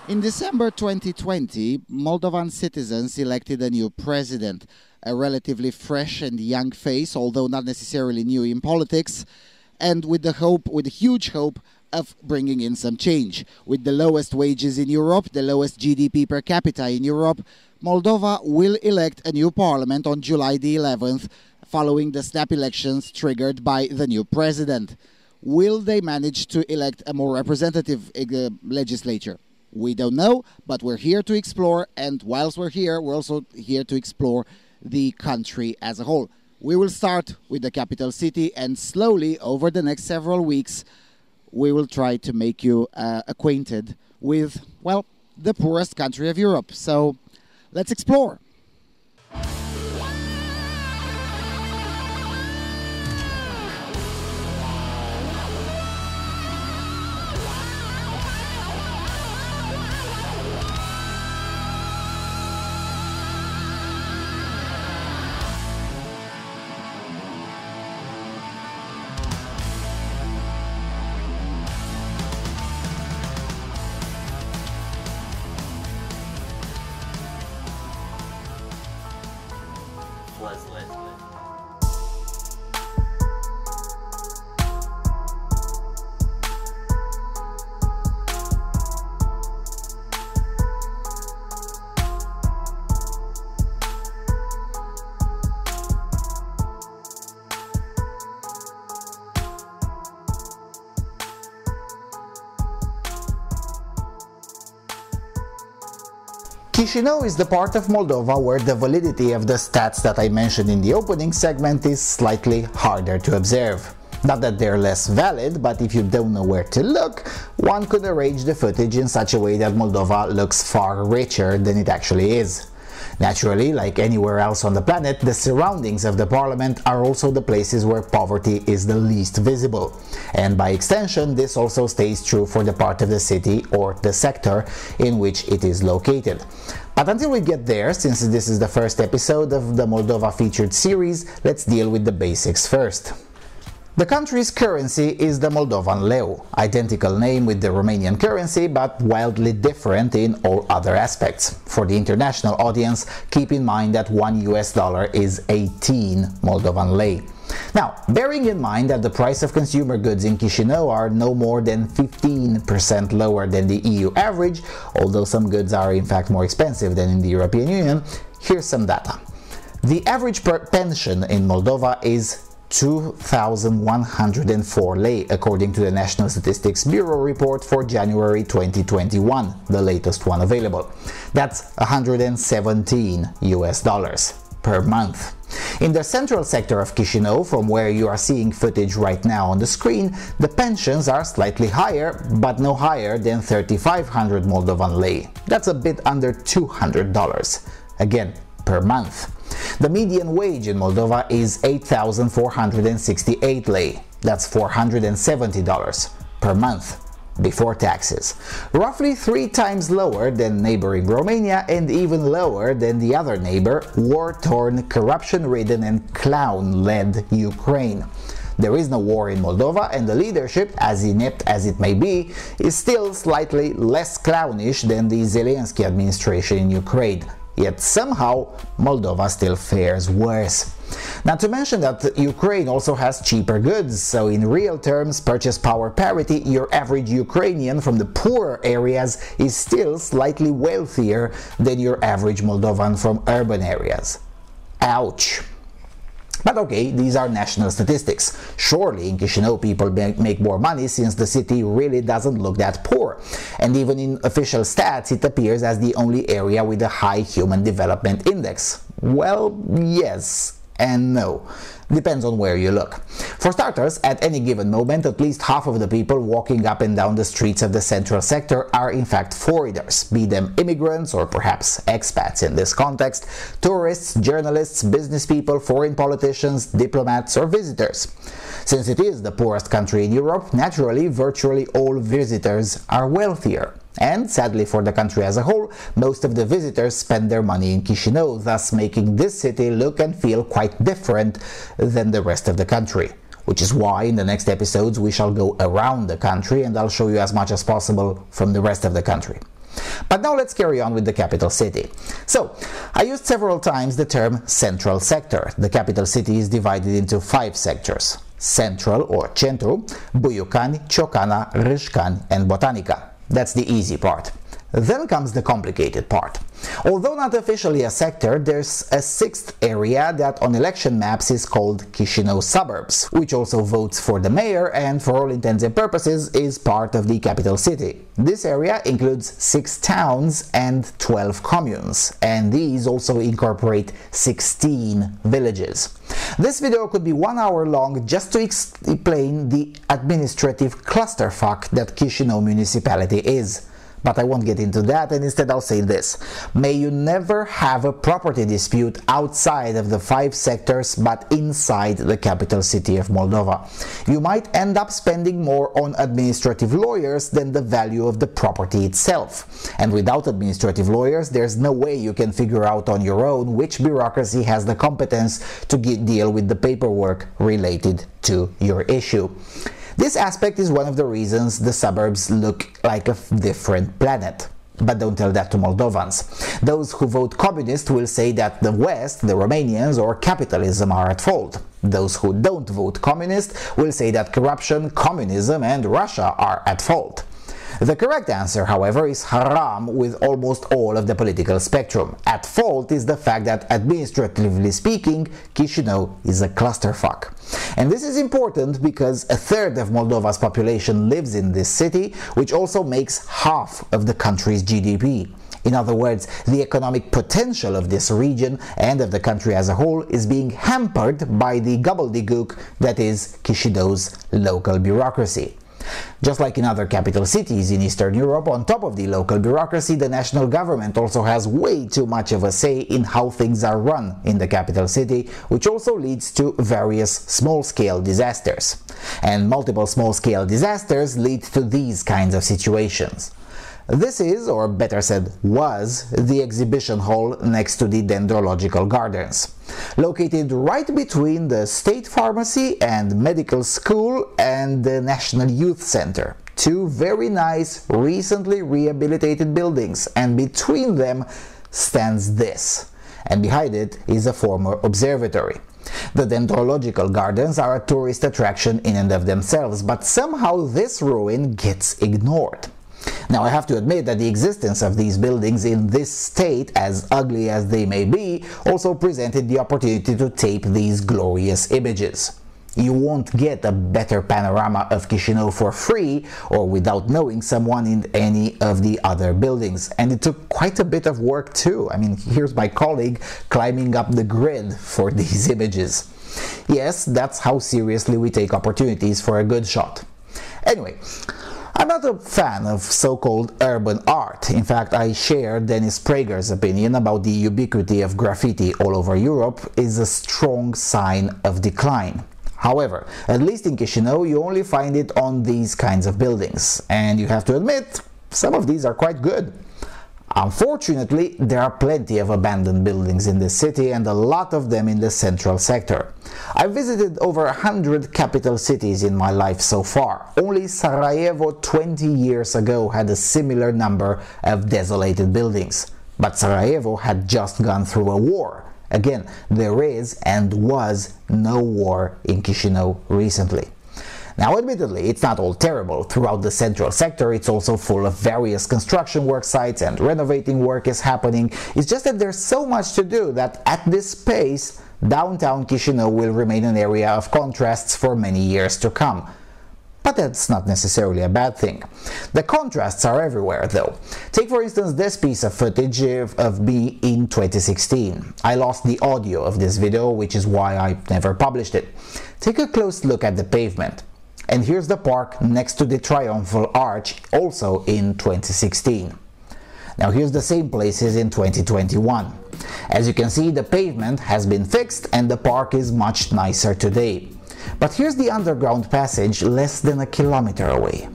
In December 2020, Moldovan citizens elected a new president, a relatively fresh and young face, although not necessarily new in politics, and with the huge hope of bringing in some change. With the lowest wages in Europe, the lowest GDP per capita in Europe, Moldova will elect a new parliament on July the 11th, following the snap elections triggered by the new president. Will they manage to elect a more representative legislature? We don't know, but we're here to explore, and whilst we're here, we're also here to explore the country as a whole. We will start with the capital city, and slowly, over the next several weeks, we will try to make you acquainted with, well, the poorest country of Europe. So, let's explore. Chișinău is the part of Moldova where the validity of the stats that I mentioned in the opening segment is slightly harder to observe. Not that they're less valid, but if you don't know where to look, one could arrange the footage in such a way that Moldova looks far richer than it actually is. Naturally, like anywhere else on the planet, the surroundings of the parliament are also the places where poverty is the least visible. And by extension, this also stays true for the part of the city or the sector in which it is located. But until we get there, since this is the first episode of the Moldova featured series, let's deal with the basics first. The country's currency is the Moldovan leu, identical name with the Romanian currency, but wildly different in all other aspects. For the international audience, keep in mind that $1 is 18 Moldovan lei. Now, bearing in mind that the price of consumer goods in Chișinău are no more than 15% lower than the EU average, although some goods are in fact more expensive than in the European Union, here's some data. The average pension in Moldova is 2,104 lei, according to the National Statistics Bureau report for January 2021, the latest one available. That's $117 per month. In the central sector of Chișinău, from where you are seeing footage right now on the screen, the pensions are slightly higher, but no higher than 3,500 Moldovan lei. That's a bit under $200, again, per month. The median wage in Moldova is 8,468 lei. That's $470 per month, before taxes. Roughly 3 times lower than neighboring Romania and even lower than the other neighbor, war-torn, corruption-ridden and clown-led Ukraine. There is no war in Moldova, and the leadership, as inept as it may be, is still slightly less clownish than the Zelensky administration in Ukraine. Yet somehow Moldova still fares worse. Not to mention that Ukraine also has cheaper goods, so in real terms, purchase power parity, your average Ukrainian from the poorer areas is still slightly wealthier than your average Moldovan from urban areas. Ouch! But okay, these are national statistics. Surely in Chișinău people make more money since the city really doesn't look that poor. And even in official stats it appears as the only area with a high human development index. Well, yes and no. Depends on where you look. For starters, at any given moment, at least half of the people walking up and down the streets of the central sector are in fact foreigners, be them immigrants or perhaps expats in this context, tourists, journalists, business people, foreign politicians, diplomats or visitors. Since it is the poorest country in Europe, naturally, virtually all visitors are wealthier. And, sadly for the country as a whole, most of the visitors spend their money in Chișinău, thus making this city look and feel quite different than the rest of the country. Which is why in the next episodes we shall go around the country and I'll show you as much as possible from the rest of the country. But now let's carry on with the capital city. So, I used several times the term central sector. The capital city is divided into 5 sectors: Central or Centru, Buiucani, Ciocana, Râșcani, and Botanica. That's the easy part. Then comes the complicated part. Although not officially a sector, there's a 6th area that on election maps is called Chisinau suburbs, which also votes for the mayor and for all intents and purposes is part of the capital city. This area includes 6 towns and 12 communes, and these also incorporate 16 villages. This video could be 1 hour long just to explain the administrative clusterfuck that Chisinau municipality is. But I won't get into that, and instead I'll say this. May you never have a property dispute outside of the 5 sectors but inside the capital city of Moldova. You might end up spending more on administrative lawyers than the value of the property itself. And without administrative lawyers, there's no way you can figure out on your own which bureaucracy has the competence to deal with the paperwork related to your issue. This aspect is one of the reasons the suburbs look like a different planet. But don't tell that to Moldovans. Those who vote communist will say that the West, the Romanians, or capitalism are at fault. Those who don't vote communist will say that corruption, communism, and Russia are at fault. The correct answer, however, is haram with almost all of the political spectrum. At fault is the fact that, administratively speaking, Chișinău is a clusterfuck. And this is important because 1/3 of Moldova's population lives in this city, which also makes half of the country's GDP. In other words, the economic potential of this region and of the country as a whole is being hampered by the gobbledygook that is Chișinău's local bureaucracy. Just like in other capital cities in Eastern Europe, on top of the local bureaucracy, the national government also has way too much of a say in how things are run in the capital city, which also leads to various small-scale disasters. And multiple small-scale disasters lead to these kinds of situations. This is, or better said, was, the exhibition hall next to the Dendrological Gardens. Located right between the State Pharmacy and Medical School and the National Youth Center. 2 very nice, recently rehabilitated buildings, and between them stands this. And behind it is a former observatory. The Dendrological Gardens are a tourist attraction in and of themselves, but somehow this ruin gets ignored. Now, I have to admit that the existence of these buildings in this state, as ugly as they may be, also presented the opportunity to tape these glorious images. You won't get a better panorama of Chișinău for free or without knowing someone in any of the other buildings. And it took quite a bit of work too. I mean, here's my colleague climbing up the grid for these images. Yes, that's how seriously we take opportunities for a good shot. Anyway, I'm not a fan of so-called urban art. In fact, I share Dennis Prager's opinion about the ubiquity of graffiti all over Europe is a strong sign of decline. However, at least in Chișinău, you only find it on these kinds of buildings. And you have to admit, some of these are quite good. Unfortunately, there are plenty of abandoned buildings in this city and a lot of them in the central sector. I've visited over 100 capital cities in my life so far. Only Sarajevo 20 years ago had a similar number of desolated buildings. But Sarajevo had just gone through a war. Again, there is and was no war in Chișinău recently. Now, admittedly, it's not all terrible. Throughout the central sector, it's also full of various construction work sites and renovating work is happening. It's just that there's so much to do that at this pace, downtown Chișinău will remain an area of contrasts for many years to come. But that's not necessarily a bad thing. The contrasts are everywhere, though. Take, for instance, this piece of footage of me in 2016. I lost the audio of this video, which is why I never published it. Take a close look at the pavement. And here's the park next to the Triumphal Arch, also in 2016. Now here's the same places in 2021. As you can see, the pavement has been fixed and the park is much nicer today. But here's the underground passage less than a kilometer away.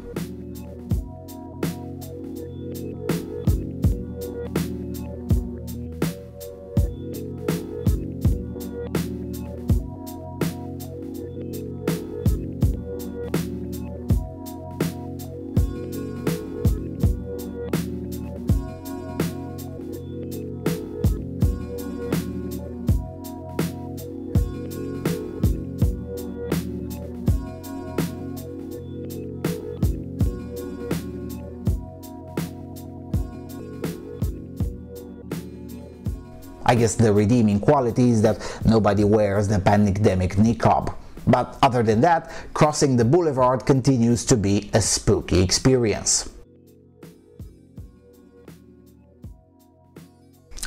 I guess the redeeming quality is that nobody wears the pandemic niqab. But other than that, crossing the boulevard continues to be a spooky experience.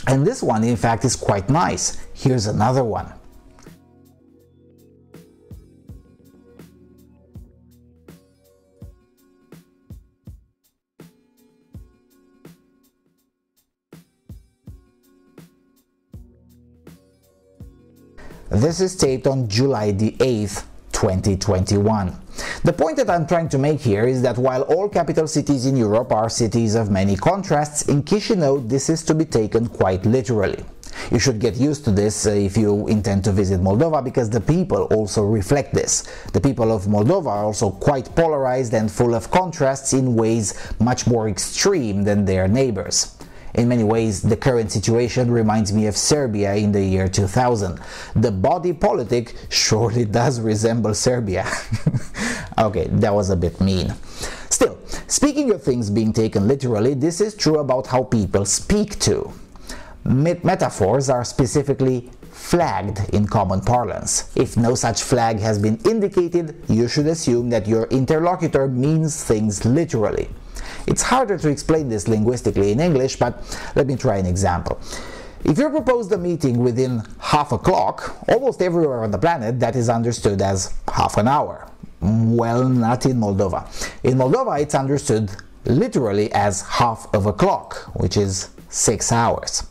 And this one, in fact, is quite nice. Here's another one. This is taped on July the 8th, 2021. The point that I'm trying to make here is that while all capital cities in Europe are cities of many contrasts, in Chișinău this is to be taken quite literally. You should get used to this if you intend to visit Moldova, because the people also reflect this. The people of Moldova are also quite polarized and full of contrasts in ways much more extreme than their neighbors. In many ways, the current situation reminds me of Serbia in the year 2000. The body politic surely does resemble Serbia. Okay, that was a bit mean. Still, speaking of things being taken literally, this is true about how people speak too. Metaphors are specifically flagged in common parlance. If no such flag has been indicated, you should assume that your interlocutor means things literally. It's harder to explain this linguistically in English, but let me try an example. If you proposed a meeting within half a clock, almost everywhere on the planet that is understood as half an hour. Well, not in Moldova. In Moldova it's understood literally as half of a clock, which is 6 hours.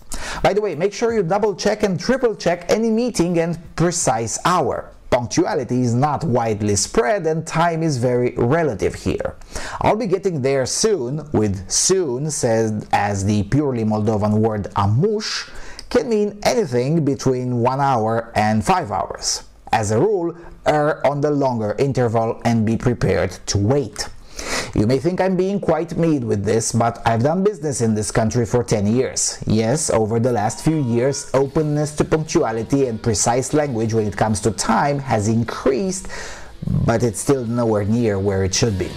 By the way, make sure you double check and triple check any meeting and precise hour. Punctuality is not widely spread and time is very relative here. I'll be getting there soon, with soon said as the purely Moldovan word amush can mean anything between 1 hour and 5 hours. As a rule, err on the longer interval and be prepared to wait. You may think I'm being quite mean with this, but I've done business in this country for 10 years. Yes, over the last few years, openness to punctuality and precise language when it comes to time has increased, but it's still nowhere near where it should be.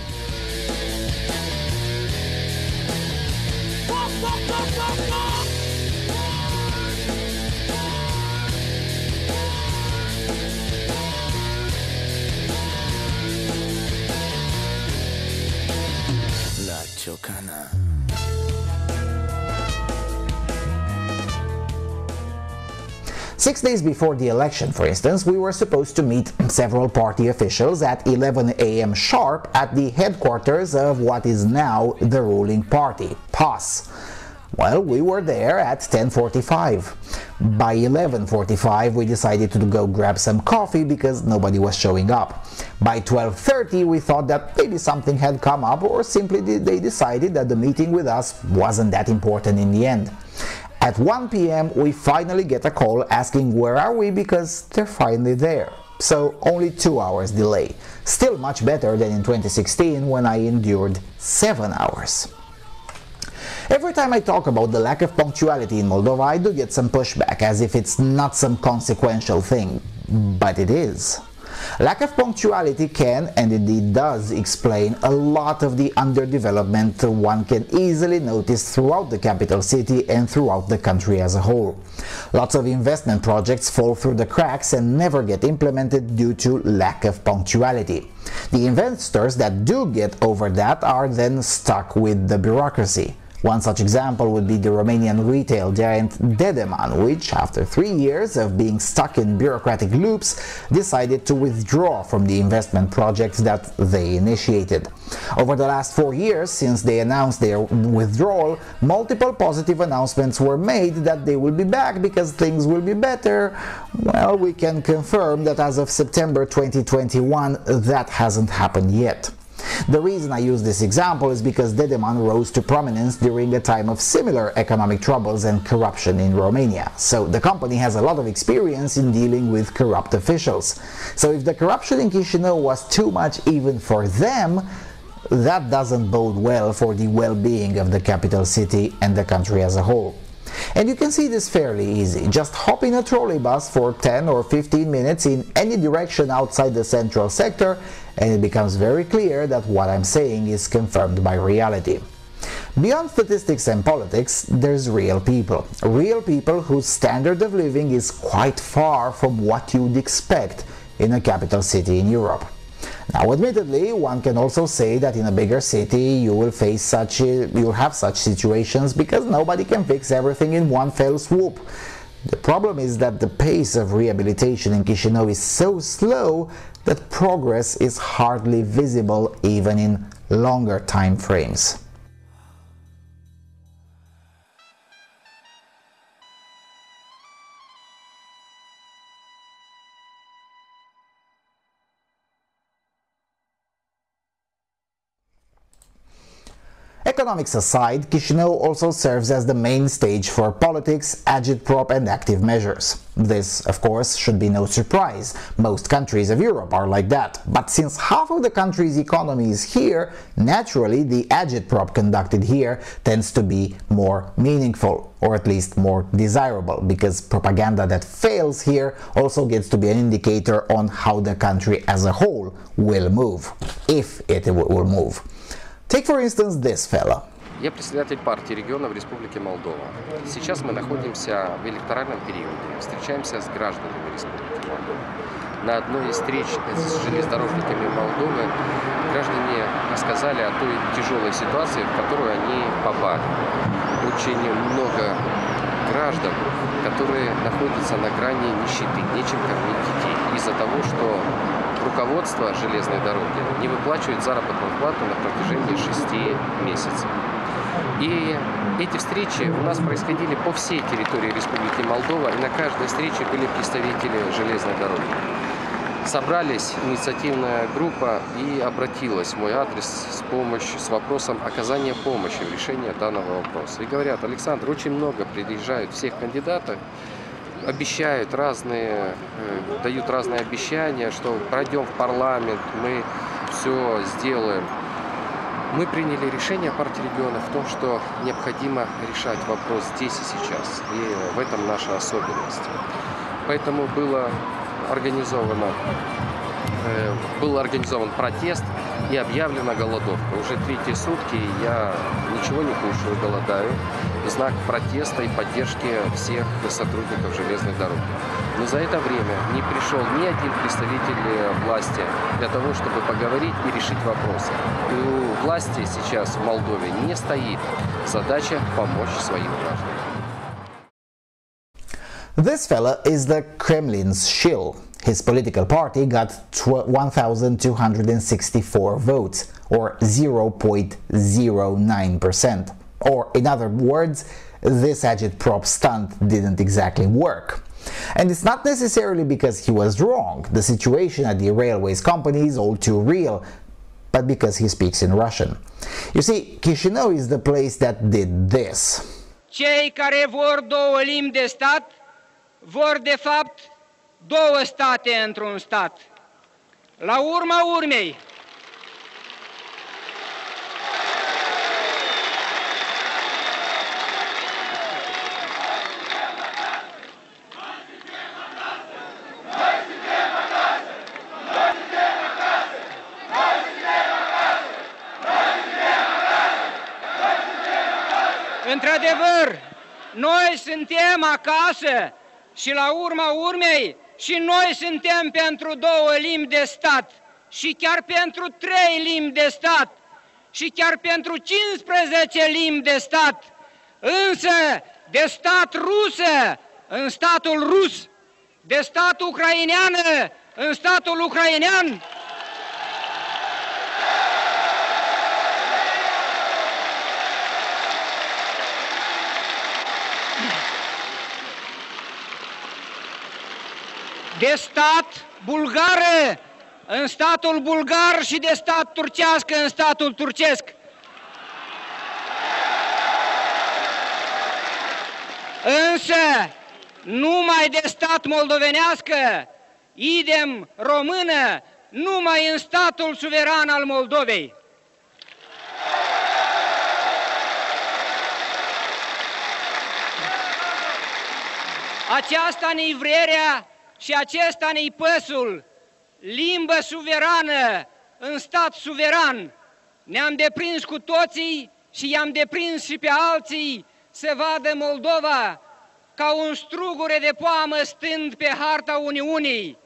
Chocana. 6 days before the election, for instance, we were supposed to meet several party officials at 11 a.m. sharp at the headquarters of what is now the ruling party, PAS. Well, we were there at 10:45. By 11:45 we decided to go grab some coffee because nobody was showing up. By 12:30 we thought that maybe something had come up, or simply they decided that the meeting with us wasn't that important in the end. At 1 p.m. we finally get a call asking where are we, because they're finally there. So only 2 hours delay. Still much better than in 2016 when I endured 7 hours. Every time I talk about the lack of punctuality in Moldova, I do get some pushback, as if it's not some consequential thing, but it is. Lack of punctuality can, and indeed does, explain a lot of the underdevelopment one can easily notice throughout the capital city and throughout the country as a whole. Lots of investment projects fall through the cracks and never get implemented due to lack of punctuality. The investors that do get over that are then stuck with the bureaucracy. One such example would be the Romanian retail giant Dedeman, which, after 3 years of being stuck in bureaucratic loops, decided to withdraw from the investment projects that they initiated. Over the last 4 years, since they announced their withdrawal, multiple positive announcements were made that they will be back because things will be better. Well, we can confirm that as of September 2021, that hasn't happened yet. The reason I use this example is because Dedeman rose to prominence during a time of similar economic troubles and corruption in Romania. So the company has a lot of experience in dealing with corrupt officials. So if the corruption in Chișinău was too much even for them, that doesn't bode well for the well-being of the capital city and the country as a whole. And you can see this fairly easy. Just hop in a trolley bus for 10 or 15 minutes in any direction outside the central sector, and it becomes very clear that what I'm saying is confirmed by reality. Beyond statistics and politics, there's real people whose standard of living is quite far from what you'd expect in a capital city in Europe. Now, admittedly, one can also say that in a bigger city you'll have such situations because nobody can fix everything in one fell swoop. The problem is that the pace of rehabilitation in Chișinău is so slow that progress is hardly visible even in longer time frames. Economics aside, Chișinău also serves as the main stage for politics, agitprop and active measures. This, of course, should be no surprise. Most countries of Europe are like that. But since half of the country's economy is here, naturally the agitprop conducted here tends to be more meaningful, or at least more desirable, because propaganda that fails here also gets to be an indicator on how the country as a whole will move, if it will move. Take, for instance, this fella. Я председатель партии регионов Республики Молдова. Сейчас мы находимся в электоральном периоде. Встречаемся с гражданами Республики Молдова. На одной из встреч с железнодорожниками Молдовы граждане рассказали о той тяжелой ситуации, в которую они попали. Очень много граждан, которые находятся на грани нищеты, нечем кормить детей, из-за того, что руководство железной дороги не выплачивает заработную плату на протяжении 6 месяцев. И эти встречи у нас происходили по всей территории Республики Молдова, и на каждой встрече были представители железной дороги. Собрались инициативная группа и обратилась в мой адрес с вопросом оказания помощи в решении данного вопроса. И говорят: Александр, очень много приезжают всех кандидатов, обещают разные, дают разные обещания, что пройдем в парламент, мы все сделаем. Мы приняли решение партии регионов в том, что необходимо решать вопрос здесь и сейчас, и в этом наша особенность. Поэтому был организован протест и объявлена голодовка. Уже 3-й сутки я ничего не кушаю, голодаю, в знак протеста и поддержки всех сотрудников железной дороги. Но за это время не пришел ни один представитель власти для того, чтобы поговорить и решить вопросы. И у власти сейчас в Молдове не стоит задача помочь своим гражданам. This fella is the Kremlin's shill. His political party got 1,264 votes, or 0.09%. Or, in other words, this agitprop stunt didn't exactly work. And it's not necessarily because he was wrong. The situation at the railways company is all too real, but because he speaks in Russian. You see, Chișinău is the place that did this. Cei care vor două limbi de stat vor de fapt două state într-un stat. La urma urmei, într-adevăr, noi suntem acasă și la urma urmei și noi suntem pentru două limbi de stat și chiar pentru 3 limbi de stat și chiar pentru 15 limbi de stat, însă de stat rusă în statul rus, de stat ucraineană în statul ucrainean. De stat bulgară în statul bulgar și de stat turcească în statul turcesc. Însă, numai de stat moldovenească, idem română, numai în statul suveran al Moldovei. Aceasta ne-i vrerea și acesta ne-i păsul, limbă suverană în stat suveran. Ne-am deprins cu toții și i-am deprins și pe alții să vadă Moldova ca un strugure de poamă stând pe harta Uniunii.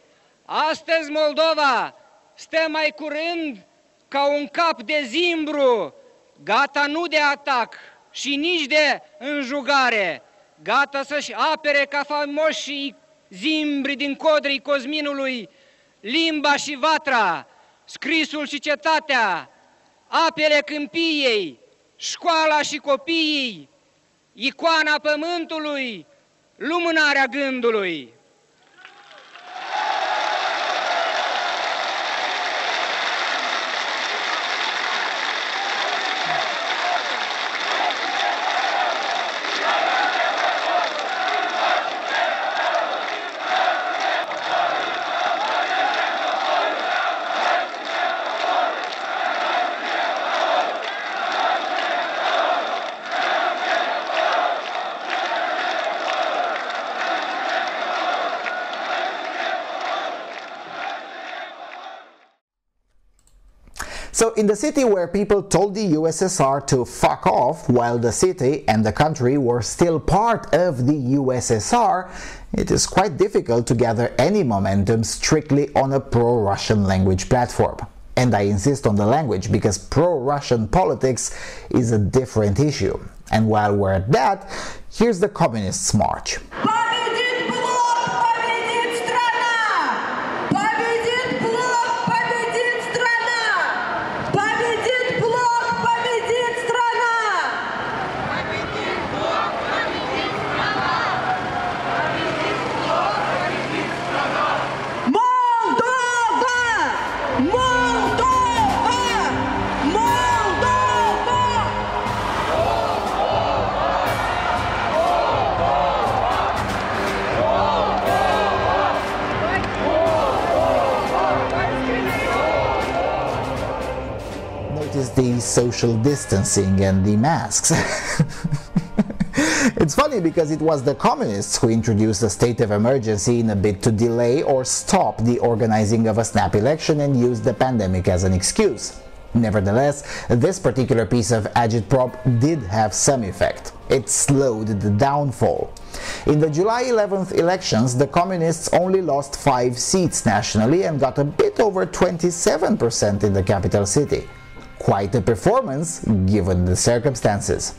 Astăzi Moldova stă mai curând ca un cap de zimbru, gata nu de atac și nici de înjugare, gata să-și apere ca faimoșii zimbri din codrii Cosminului, limba și vatra, scrisul și cetatea, apele câmpiei, școala și copiii, icoana pământului, lumânarea gândului. So in the city where people told the USSR to fuck off while the city and the country were still part of the USSR, it is quite difficult to gather any momentum strictly on a pro-Russian language platform. And I insist on the language because pro-Russian politics is a different issue. And while we're at that, here's the Communists' March. The social distancing and the masks. It's funny because it was the communists who introduced a state of emergency in a bid to delay or stop the organizing of a snap election and used the pandemic as an excuse. Nevertheless, this particular piece of agitprop did have some effect. It slowed the downfall. In the July 11th elections, the communists only lost 5 seats nationally and got a bit over 27% in the capital city. Quite a performance given the circumstances.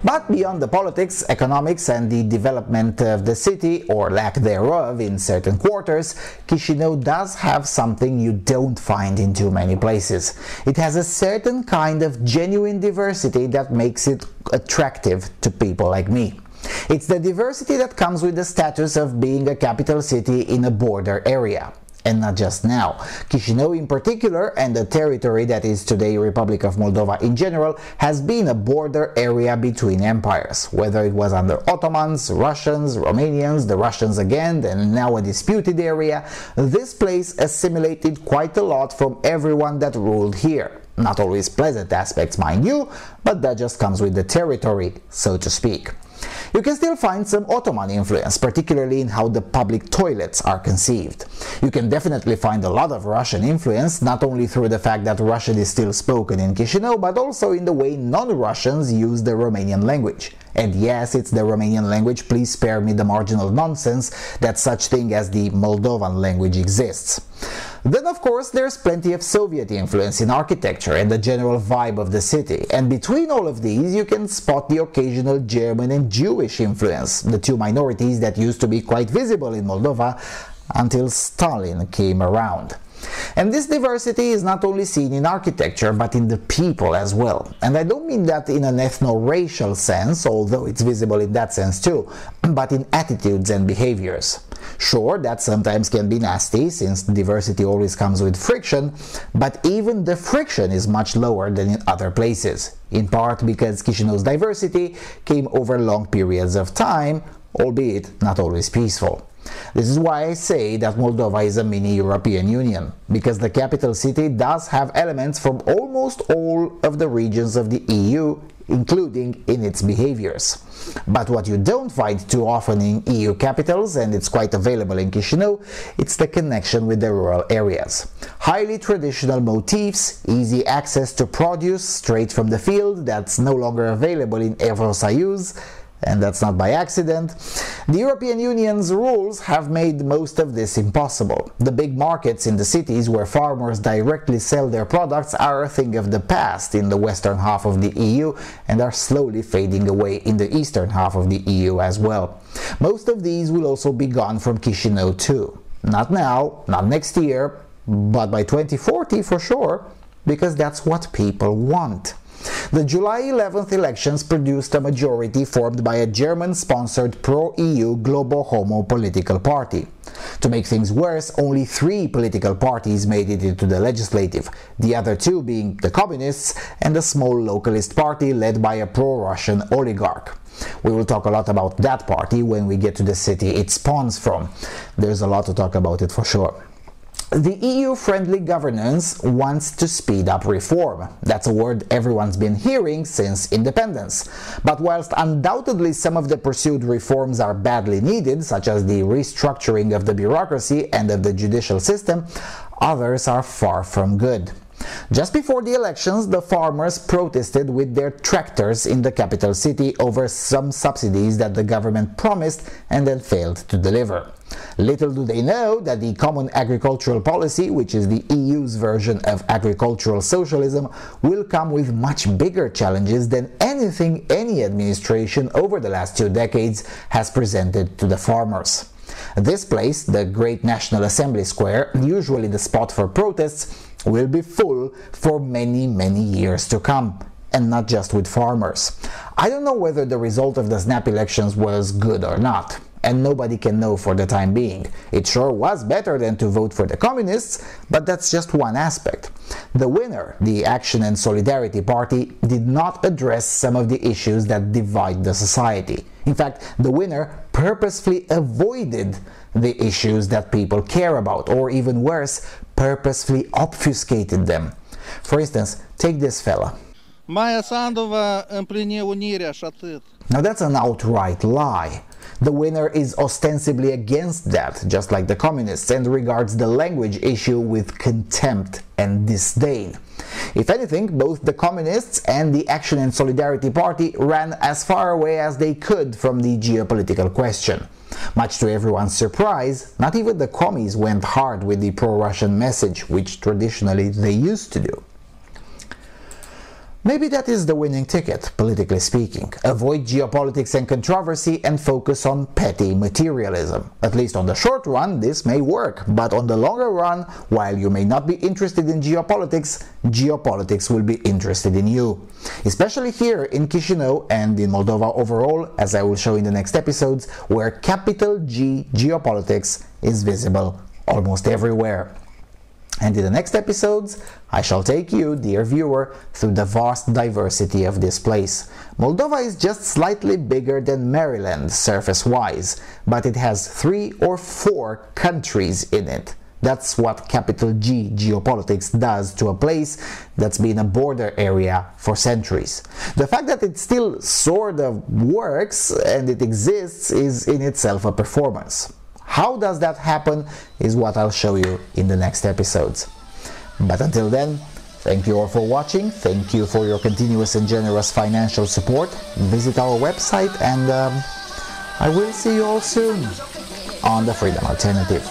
But beyond the politics, economics and the development of the city, or lack thereof in certain quarters, Chișinău does have something you don't find in too many places. It has a certain kind of genuine diversity that makes it attractive to people like me. It's the diversity that comes with the status of being a capital city in a border area. And not just now. Chișinău in particular, and the territory that is today Republic of Moldova in general, has been a border area between empires. Whether it was under Ottomans, Russians, Romanians, the Russians again, and now a disputed area, this place assimilated quite a lot from everyone that ruled here. Not always pleasant aspects, mind you, but that just comes with the territory, so to speak. You can still find some Ottoman influence, particularly in how the public toilets are conceived. You can definitely find a lot of Russian influence, not only through the fact that Russian is still spoken in Chișinău, but also in the way non-Russians use the Romanian language. And yes, it's the Romanian language, please spare me the marginal nonsense that such thing as the Moldovan language exists. Then of course there's plenty of Soviet influence in architecture and the general vibe of the city, and between all of these you can spot the occasional German and Jewish influence, the two minorities that used to be quite visible in Moldova until Stalin came around. And this diversity is not only seen in architecture, but in the people as well. And I don't mean that in an ethno-racial sense, although it's visible in that sense too, but in attitudes and behaviors. Sure, that sometimes can be nasty, since diversity always comes with friction, but even the friction is much lower than in other places, in part because Chișinău's diversity came over long periods of time, albeit not always peaceful. This is why I say that Moldova is a mini European Union, because the capital city does have elements from almost all of the regions of the EU, including in its behaviors. But what you don't find too often in EU capitals, and it's quite available in Chișinău, it's the connection with the rural areas. Highly traditional motifs, easy access to produce straight from the field that's no longer available in Evrosayuz, and that's not by accident. The European Union's rules have made most of this impossible. The big markets in the cities where farmers directly sell their products are a thing of the past in the western half of the EU and are slowly fading away in the eastern half of the EU as well. Most of these will also be gone from Chișinău too. Not now, not next year, but by 2040 for sure, because that's what people want. The July 11th elections produced a majority formed by a German-sponsored pro-EU Global Homo political party. To make things worse, only 3 political parties made it into the legislative, the other 2 being the Communists and a small localist party led by a pro-Russian oligarch. We will talk a lot about that party when we get to the city it spawns from. There's a lot to talk about it for sure. The EU-friendly governance wants to speed up reform. That's a word everyone's been hearing since independence. But whilst undoubtedly some of the pursued reforms are badly needed, such as the restructuring of the bureaucracy and of the judicial system, others are far from good. Just before the elections, the farmers protested with their tractors in the capital city over some subsidies that the government promised and then failed to deliver. Little do they know that the Common Agricultural Policy, which is the EU's version of agricultural socialism, will come with much bigger challenges than anything any administration over the last 2 decades has presented to the farmers. This place, the Great National Assembly Square, usually the spot for protests, will be full for many years to come, and not just with farmers. I don't know whether the result of the snap elections was good or not, and nobody can know for the time being. It sure was better than to vote for the Communists, but that's just one aspect. The winner, the Action and Solidarity Party, did not address some of the issues that divide the society. In fact, the winner purposefully avoided the issues that people care about, or even worse, purposefully obfuscated them. For instance, take this fella. Maia Sandu va împlini unirea și atât. Now that's an outright lie. The winner is ostensibly against that, just like the Communists, and regards the language issue with contempt and disdain. If anything, both the Communists and the Action and Solidarity Party ran as far away as they could from the geopolitical question. Much to everyone's surprise, not even the commies went hard with the pro-Russian message, which traditionally they used to do. Maybe that is the winning ticket, politically speaking. Avoid geopolitics and controversy and focus on petty materialism. At least on the short run, this may work, but on the longer run, while you may not be interested in geopolitics, geopolitics will be interested in you. Especially here in Chișinău and in Moldova overall, as I will show in the next episodes, where capital G geopolitics is visible almost everywhere. And in the next episodes, I shall take you, dear viewer, through the vast diversity of this place. Moldova is just slightly bigger than Maryland, surface-wise, but it has 3 or 4 countries in it. That's what capital G geopolitics does to a place that's been a border area for centuries. The fact that it still sort of works and it exists is in itself a performance. How does that happen is what I'll show you in the next episodes. But until then, Thank you all for watching. Thank you for your continuous and generous financial support. Visit our website and I will see you all soon on the Freedom Alternative.